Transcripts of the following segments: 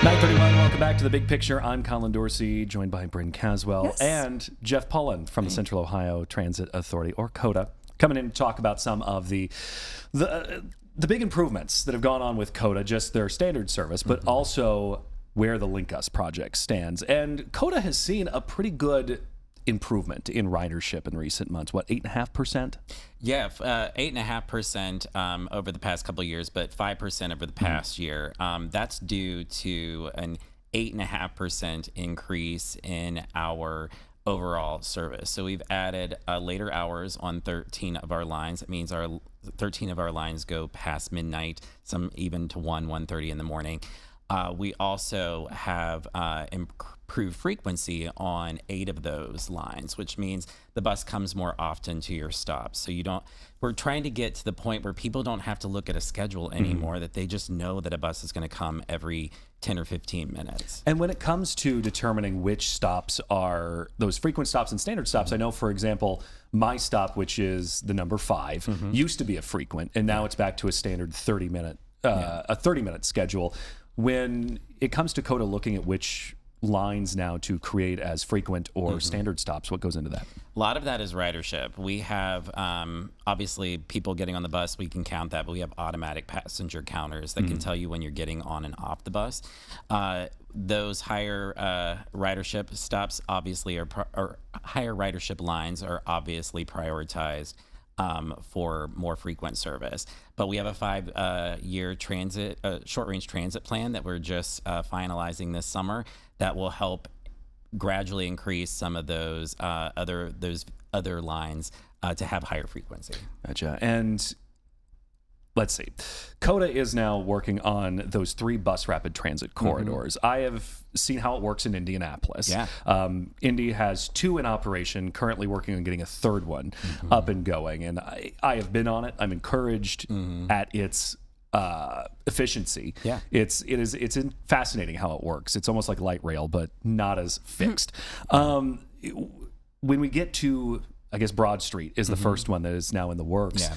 9:31. Welcome back to The Big Picture. I'm Colin Dorsey, joined by Bryn Caswell and Jeff Pullen from the Central Ohio Transit Authority, or COTA, coming in to talk about some of the big improvements that have gone on with COTA, just their standard service, but also where the LinkUS project stands. And COTA has seen a pretty good improvement in ridership in recent months. What, 8.5%? Yeah, 8.5% over the past couple of years, but 5% over the past year. That's due to an 8.5% increase in our overall service. So we've added later hours on 13 of our lines. It means 13 of our lines go past midnight, some even to 1:30 in the morning. We also have improved frequency on 8 of those lines, which means the bus comes more often to your stops. So we're trying to get to the point where people don't have to look at a schedule anymore, that they just know that a bus is going to come every 10 or 15 minutes. And when it comes to determining which stops are those frequent stops and standard stops, I know, for example, my stop, which is the number 5, used to be a frequent, and now it's back to a standard 30-minute, a 30-minute schedule. When it comes to COTA looking at which lines now to create as frequent or standard stops, what goes into that? A lot of that is ridership. We have, obviously, people getting on the bus, we can count that, but we have automatic passenger counters that can tell you when you're getting on and off the bus. Those higher ridership stops obviously or higher ridership lines are obviously prioritized for more frequent service. But we have a 5-year short-range transit plan that we're just finalizing this summer that will help gradually increase some of those other lines to have higher frequency. Gotcha. And let's see. COTA is now working on those 3 bus rapid transit corridors. I have seen how it works in Indianapolis. Yeah. Indy has 2 in operation, currently working on getting a 3rd one up and going. And I have been on it. I'm encouraged at its efficiency. Yeah. It's fascinating how it works. It's almost like light rail, but not as fixed. When we get to, I guess, Broad Street is the first one that is now in the works. Yeah.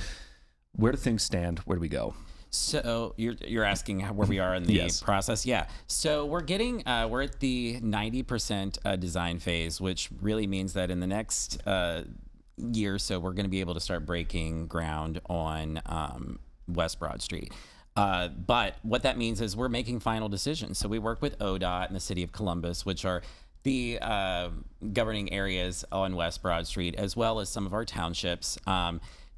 Where do things stand? Where do we go? So you're asking where we are in the process? Yeah. So we're at the 90% design phase, which really means that in the next year or so, we're going to be able to start breaking ground on West Broad Street. But what that means is we're making final decisions. So we work with ODOT and the City of Columbus, which are the governing areas on West Broad Street, as well as some of our townships,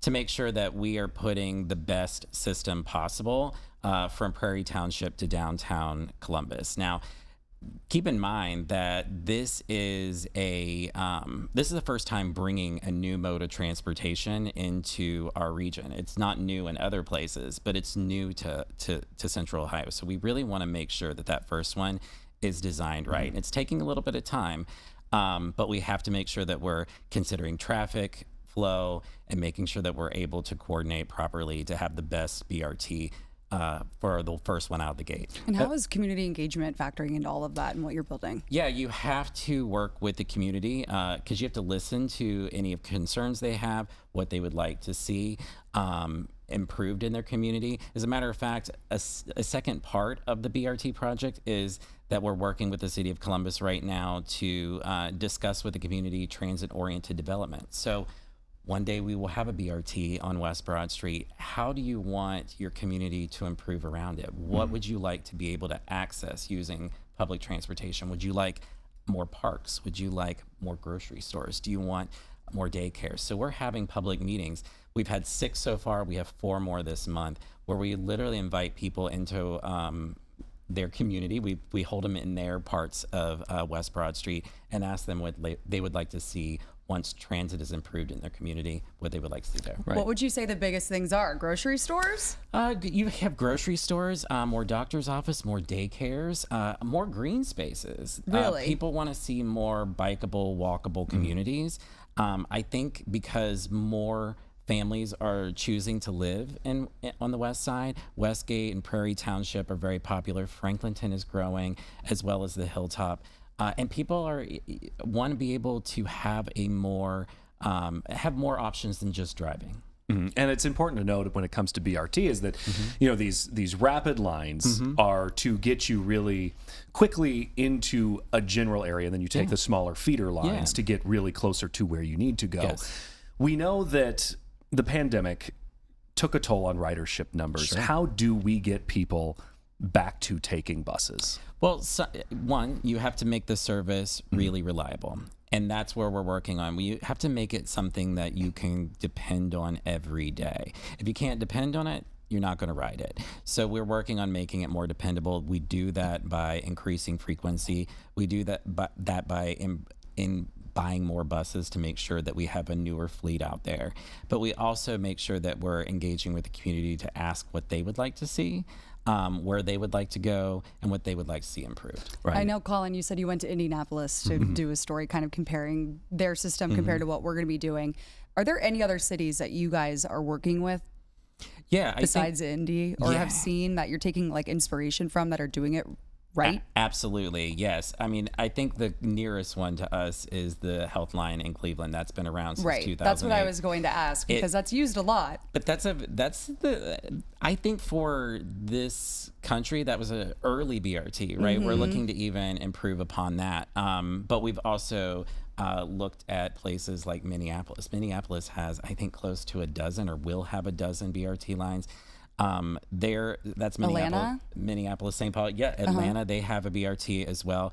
to make sure that we are putting the best system possible from Prairie Township to downtown Columbus. Now, keep in mind that this is the first time bringing a new mode of transportation into our region. It's not new in other places, but it's new to Central Ohio. So we really want to make sure that first one is designed right. And it's taking a little bit of time, but we have to make sure that we're considering traffic flow and making sure that we're able to coordinate properly to have the best BRT for the first one out of the gate. And how is community engagement factoring into all of that and what you're building? Yeah, you have to work with the community because you have to listen to any of concerns they have, what they would like to see improved in their community. As a matter of fact, a second part of the BRT project is that we're working with the City of Columbus right now to discuss with the community transit-oriented development. So one day we will have a BRT on West Broad Street. How do you want your community to improve around it? What would you like to be able to access using public transportation? Would you like more parks? Would you like more grocery stores? Do you want more daycare? So we're having public meetings. We've had 6 so far. We have 4 more this month where we literally invite people into their community. We hold them in their parts of West Broad Street and ask them what they would like to see once transit is improved in their community, what they would like to see there. Right. What would you say the biggest things are? Grocery stores? You have grocery stores, more doctor's office, more daycares, more green spaces. Really? People want to see more bikeable, walkable communities. I think because more families are choosing to live on the west side. Westgate and Prairie Township are very popular. Franklinton is growing, as well as the Hilltop. And people want to be able to have have more options than just driving. And it's important to note when it comes to BRT is that, these rapid lines are to get you really quickly into a general area. And then you take the smaller feeder lines to get really closer to where you need to go. Yes. We know that the pandemic took a toll on ridership numbers. Sure. How do we get people back to taking buses? Well, one, you have to make the service really reliable. And that's where we're working on. We have to make it something that you can depend on every day. If you can't depend on it, you're not going to ride it. So we're working on making it more dependable. We do that by increasing frequency. We do that by in buying more buses to make sure that we have a newer fleet out there. But we also make sure that we're engaging with the community to ask what they would like to see, where they would like to go, and what they would like to see improved. Right. I know, Colin, you said you went to Indianapolis to do a story kind of comparing their system compared to what we're going to be doing. Are there any other cities that you guys are working with Yeah, besides Indy or have seen that you're taking like inspiration from that are doing it right? Absolutely, yes. I mean, I think the nearest one to us is the Health Line in Cleveland. That's been around since 2008. That's what I was going to ask because that's used a lot. But I think for this country, that was an early BRT, right? We're looking to even improve upon that. But we've also looked at places like Minneapolis. Minneapolis has, I think, close to a dozen or will have a dozen BRT lines. That's Minneapolis, St. Paul. Yeah, Atlanta, they have a BRT as well.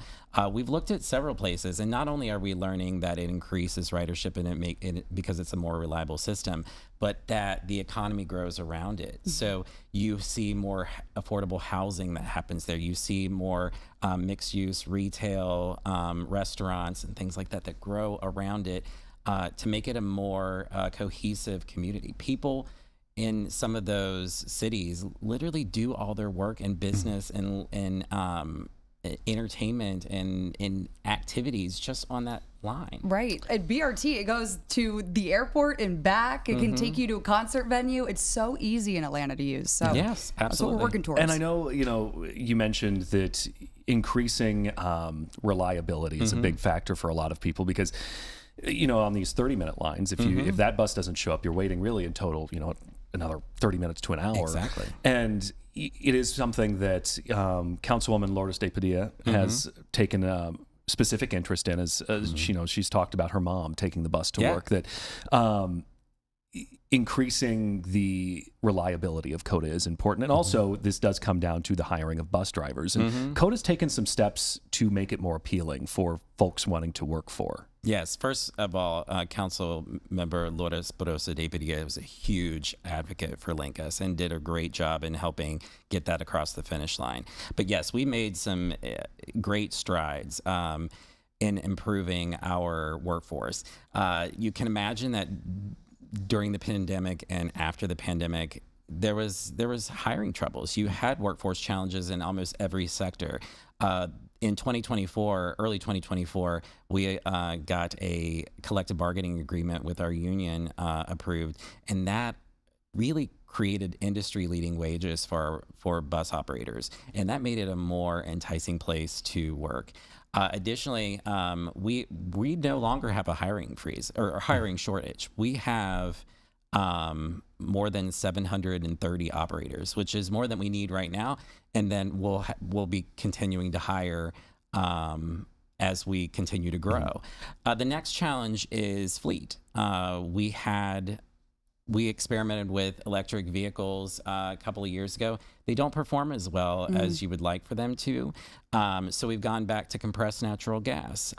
We've looked at several places, and not only are we learning that it increases ridership and because it's a more reliable system, but that the economy grows around it. So you see more affordable housing that happens there. You see more mixed-use retail, restaurants, and things like that grow around it to make it a more cohesive community. People in some of those cities literally do all their work and business and entertainment and in activities just on that line. Right. At BRT, it goes to the airport and back. It can take you to a concert venue. It's so easy in Atlanta to use. So yes, absolutely. That's what we're working towards. And I know, you mentioned that increasing reliability is a big factor for a lot of people because, on these 30-minute lines, if that bus doesn't show up, you're waiting really in total, another 30 minutes to an hour. Exactly. And it is something that Councilwoman Lourdes de Padilla has taken a specific interest in as she's talked about her mom taking the bus to work, that increasing the reliability of COTA is important. And also this does come down to the hiring of bus drivers. And COTA's taken some steps to make it more appealing for folks wanting to work for. Yes. First of all, Council Member Lourdes de Padilla was a huge advocate for LinkUS and did a great job in helping get that across the finish line. But yes, we made some great strides in improving our workforce. You can imagine that during the pandemic and after the pandemic, there was hiring troubles. You had workforce challenges in almost every sector. In 2024, early 2024, we got a collective bargaining agreement with our union approved, and that really created industry-leading wages for bus operators, and that made it a more enticing place to work. Additionally, we no longer have a hiring freeze or hiring shortage. We have more than 730 operators, which is more than we need right now. And then we'll be continuing to hire as we continue to grow. The next challenge is fleet. We experimented with electric vehicles a couple of years ago. They don't perform as well as you would like for them to. So we've gone back to compressed natural gas.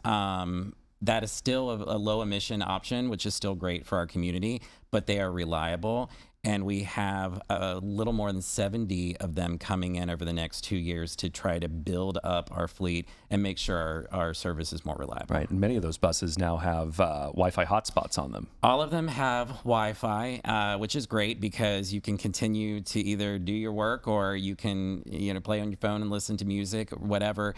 That is still a low emission option, which is still great for our community, but they are reliable. And we have a little more than 70 of them coming in over the next 2 years to try to build up our fleet and make sure our service is more reliable. Right. And many of those buses now have Wi-Fi hotspots on them. All of them have Wi-Fi, which is great because you can continue to either do your work or you can play on your phone and listen to music or whatever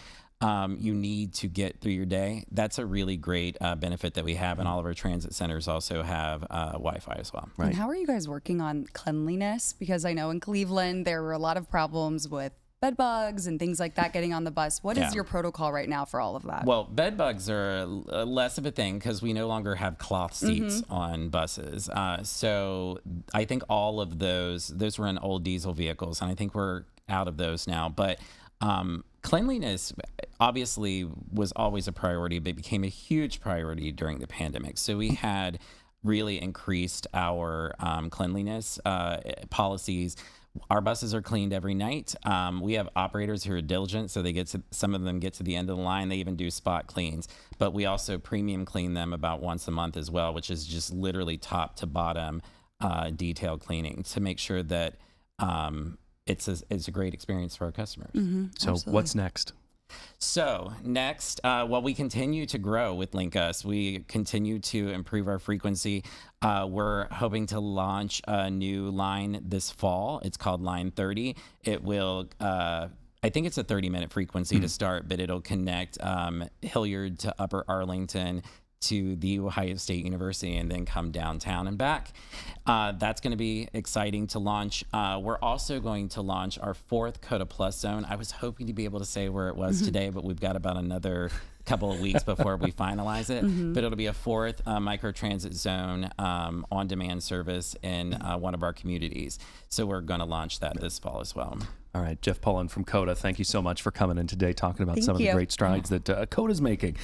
you need to get through your day. That's a really great benefit that we have, and all of our transit centers also have Wi-Fi as well. Right. And how are you guys working on cleanliness? Because I know in Cleveland there were a lot of problems with bed bugs and things like that getting on the bus. What is your protocol right now for all of that? Well, bed bugs are less of a thing because we no longer have cloth seats on buses. So I think all of those were in old diesel vehicles, and I think we're out of those now. But cleanliness obviously was always a priority, but became a huge priority during the pandemic. So we had really increased our cleanliness policies. Our buses are cleaned every night. We have operators who are diligent, so some of them get to the end of the line. They even do spot cleans, but we also premium clean them about once a month as well, which is just literally top to bottom detailed cleaning to make sure that it's a great experience for our customers. So Absolutely. what's next? So next, we continue to grow with LinkUS. We continue to improve our frequency. We're hoping to launch a new line this fall. It's called Line 30. It will, I think it's a 30-minute frequency to start, but it'll connect Hilliard to Upper Arlington to the Ohio State University and then come downtown and back. That's going to be exciting to launch. We're also going to launch our 4th COTA Plus zone. I was hoping to be able to say where it was today, but we've got about another couple of weeks before we finalize it. But it'll be a 4th microtransit zone on-demand service in one of our communities. So we're going to launch that this fall as well. All right, Jeff Pullen from COTA, thank you so much for coming in today talking about Thank some of you. the great strides that COTA's making.